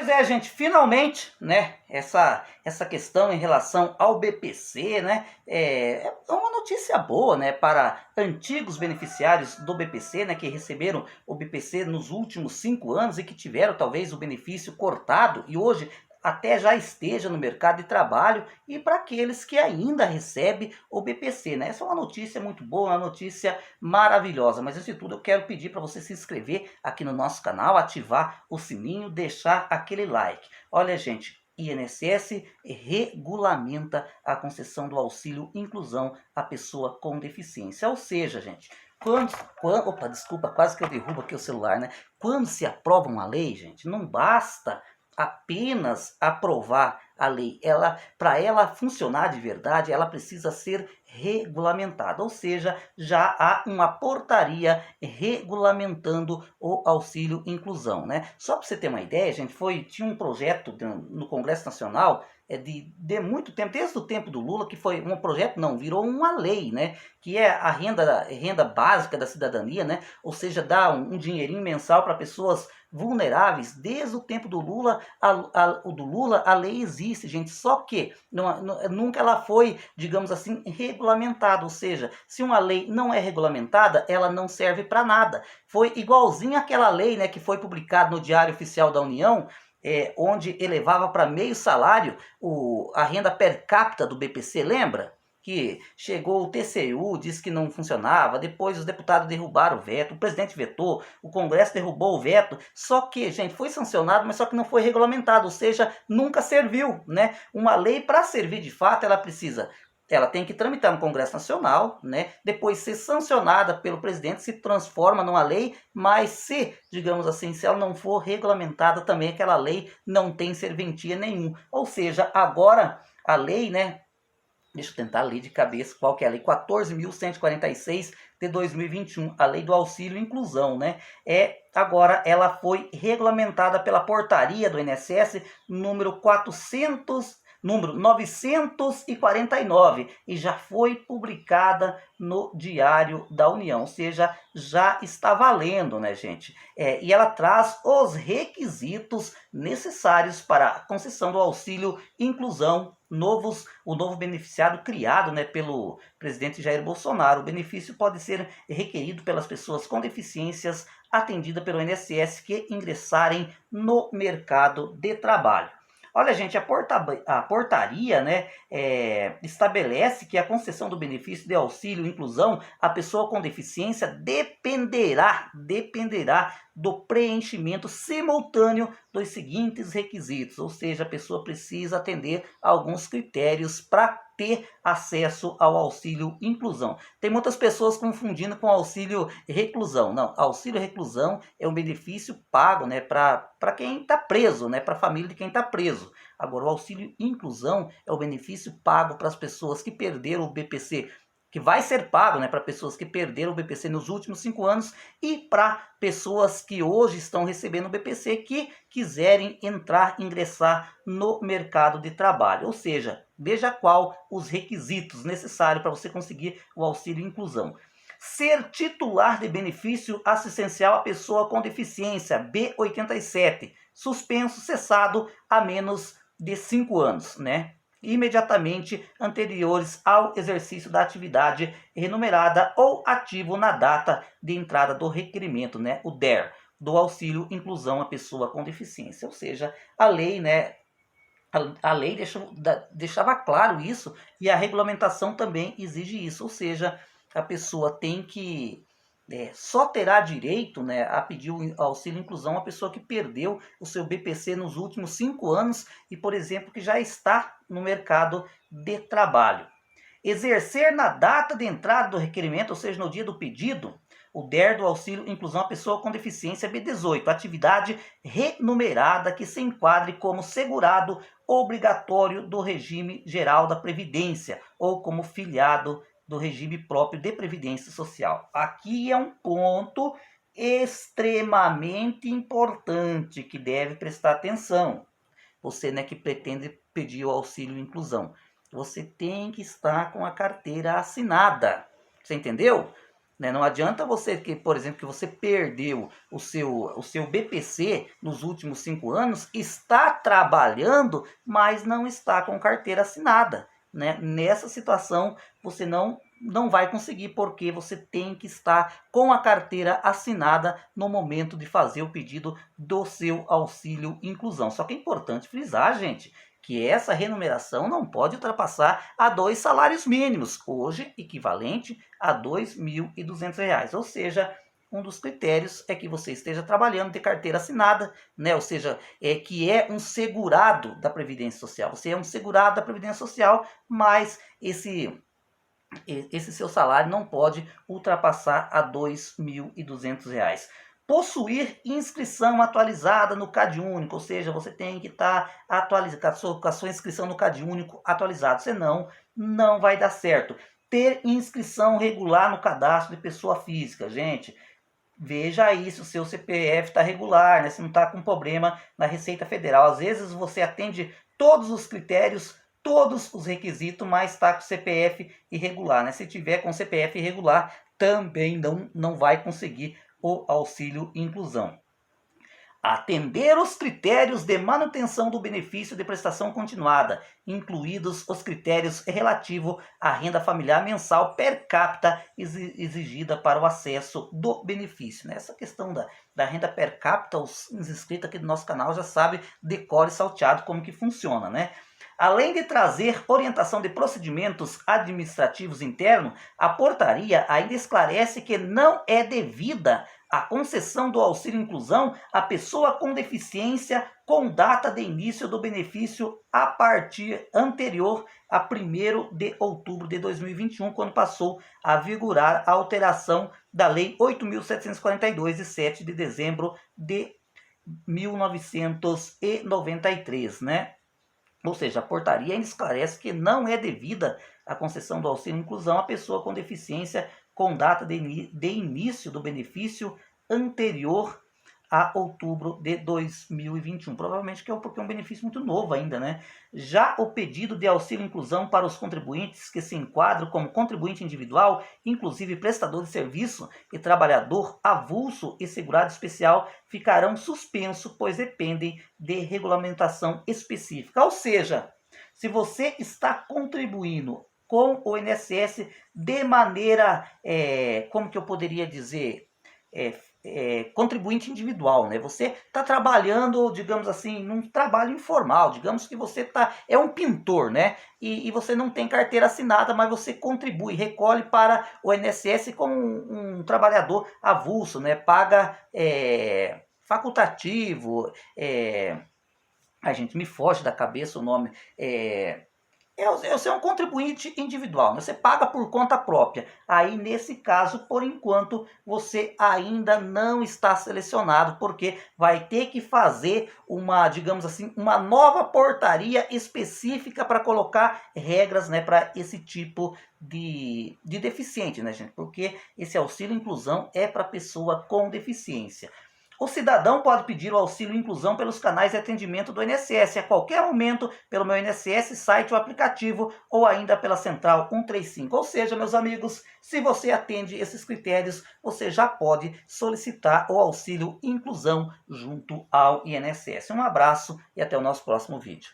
Pois é, gente, finalmente, né, essa questão em relação ao BPC, né, é uma notícia boa, né, para antigos beneficiários do BPC, né, que receberam o BPC nos últimos 5 anos e que tiveram talvez o benefício cortado e hoje até já esteja no mercado de trabalho, e para aqueles que ainda recebem o BPC, né? Essa é uma notícia muito boa, uma notícia maravilhosa. Mas antes de tudo, eu quero pedir para você se inscrever aqui no nosso canal, ativar o sininho, deixar aquele like. Olha, gente, INSS regulamenta a concessão do auxílio inclusão à pessoa com deficiência. Ou seja, gente, opa, desculpa, quase que eu derrubo aqui o celular, né? Quando se aprova uma lei, gente, não basta apenas aprovar a lei. Para ela funcionar de verdade, ela precisa ser regulamentada, ou seja, já há uma portaria regulamentando o auxílio inclusão, né? Só para você ter uma ideia, gente, tinha um projeto no Congresso Nacional de muito tempo, desde o tempo do Lula, que foi um projeto, não, virou uma lei, né? Que é a renda básica da cidadania, né? Ou seja, dá um dinheirinho mensal para pessoas vulneráveis. Desde o tempo do Lula, a lei existe, gente, só que nunca ela foi, digamos assim, regulamentada, ou seja, se uma lei não é regulamentada, ela não serve para nada. Foi igualzinho aquela lei, né, que foi publicada no Diário Oficial da União, onde elevava para meio salário a renda per capita do BPC, lembra? Que chegou o TCU, disse que não funcionava, depois os deputados derrubaram o veto, o presidente vetou, o Congresso derrubou o veto, só que, gente, foi sancionado, mas só que não foi regulamentado, ou seja, nunca serviu, né? Uma lei, para servir de fato, ela tem que tramitar no Congresso Nacional, né? Depois ser sancionada pelo presidente, se transforma numa lei, mas se, digamos assim, se ela não for regulamentada também, aquela lei não tem serventia nenhum. Ou seja, agora a lei, né? Deixa eu tentar ler de cabeça qual que é a lei, 14.146 de 2021, a lei do auxílio inclusão, né? Agora ela foi regulamentada pela portaria do INSS número 949 e já foi publicada no Diário da União, ou seja, já está valendo, né, gente? E ela traz os requisitos necessários para a concessão do auxílio inclusão, o novo beneficiário criado, né, pelo presidente Jair Bolsonaro. O benefício pode ser requerido pelas pessoas com deficiências atendidas pelo INSS que ingressarem no mercado de trabalho. Olha, gente, a portaria, né, estabelece que a concessão do benefício de auxílio inclusão à pessoa com deficiência dependerá do preenchimento simultâneo dos seguintes requisitos, ou seja, a pessoa precisa atender a alguns critérios para ter acesso ao auxílio inclusão. Tem muitas pessoas confundindo com auxílio reclusão. Não, auxílio reclusão é um benefício pago, né, para quem está preso, né, para a família de quem está preso. Agora, o auxílio inclusão é o benefício pago para as pessoas que perderam o BPC, que vai ser pago, né, para pessoas que perderam o BPC nos últimos 5 anos e para pessoas que hoje estão recebendo o BPC que quiserem ingressar no mercado de trabalho. Ou seja, veja qual os requisitos necessários para você conseguir o auxílio inclusão. Ser titular de benefício assistencial à pessoa com deficiência, B87, suspenso, cessado há menos de 5 anos, né? Imediatamente anteriores ao exercício da atividade remunerada ou ativo na data de entrada do requerimento, né, o DER, do auxílio inclusão à pessoa com deficiência. Ou seja, a lei, né, a lei deixava claro isso e a regulamentação também exige isso. Ou seja, a pessoa tem que só terá direito, né, a pedir o auxílio inclusão a pessoa que perdeu o seu BPC nos últimos 5 anos e, por exemplo, que já está no mercado de trabalho. Exercer na data de entrada do requerimento, ou seja, no dia do pedido, o DER do auxílio inclusão à pessoa com deficiência B18, atividade remunerada que se enquadre como segurado obrigatório do regime geral da Previdência ou como filiado do regime próprio de previdência social. Aqui é um ponto extremamente importante que deve prestar atenção. Você, né, que pretende pedir o auxílio inclusão, você tem que estar com a carteira assinada. Você entendeu? né? Não adianta você, que, por exemplo, que você perdeu o seu BPC nos últimos 5 anos, está trabalhando, mas não está com carteira assinada, né? Nessa situação, você não vai conseguir, porque você tem que estar com a carteira assinada no momento de fazer o pedido do seu auxílio inclusão. Só que é importante frisar, gente, que essa remuneração não pode ultrapassar a 2 salários mínimos, hoje equivalente a R$ 2.200. Ou seja, um dos critérios é que você esteja trabalhando de carteira assinada, né? Ou seja, que é um segurado da Previdência Social. Você é um segurado da Previdência Social, mas esse seu salário não pode ultrapassar a R$ 2.200. Possuir inscrição atualizada no CadÚnico, ou seja, você tem que estar atualizado, com a sua inscrição no CadÚnico atualizado, senão não vai dar certo. Ter inscrição regular no cadastro de pessoa física, gente, veja aí se o seu CPF está regular, né? Se não está com problema na Receita Federal. Às vezes você atende todos os critérios, todos os requisitos, mas está com CPF irregular, né? Se tiver com CPF irregular, também não vai conseguir o auxílio inclusão. Atender os critérios de manutenção do benefício de prestação continuada, incluídos os critérios relativos à renda familiar mensal per capita exigida para o acesso do benefício. Essa questão da renda per capita, os inscritos aqui do nosso canal já sabem de cor e salteado como que funciona, né? Além de trazer orientação de procedimentos administrativos internos, a portaria ainda esclarece que não é devida a concessão do auxílio inclusão à pessoa com deficiência com data de início do benefício a partir anterior a 1º de outubro de 2021, quando passou a vigorar a alteração da Lei 8.742, de 7 de dezembro de 1993, né? Ou seja, a portaria ainda esclarece que não é devida a concessão do auxílio inclusão à pessoa com deficiência com data de início do benefício anterior a outubro de 2021. Provavelmente que é porque é um benefício muito novo ainda, né? Já o pedido de auxílio inclusão para os contribuintes que se enquadram como contribuinte individual, inclusive prestador de serviço e trabalhador avulso e segurado especial, ficarão suspensos, pois dependem de regulamentação específica. Ou seja, se você está contribuindo com o INSS de maneira, como que eu poderia dizer, contribuinte individual, né? Você está trabalhando, digamos assim, num trabalho informal, digamos que você é um pintor, né? E você não tem carteira assinada, mas você contribui, recolhe para o INSS como um trabalhador avulso, né? Paga facultativo, a gente me foge da cabeça o nome, você é um contribuinte individual, né? Você paga por conta própria. Aí, nesse caso, por enquanto, você ainda não está selecionado, porque vai ter que fazer uma, digamos assim, uma nova portaria específica para colocar regras, né, para esse tipo de deficiente, né, gente? Porque esse auxílio inclusão é para pessoa com deficiência. O cidadão pode pedir o auxílio inclusão pelos canais de atendimento do INSS a qualquer momento, pelo meu INSS site ou aplicativo, ou ainda pela central 135. Ou seja, meus amigos, se você atende esses critérios, você já pode solicitar o auxílio inclusão junto ao INSS. Um abraço e até o nosso próximo vídeo.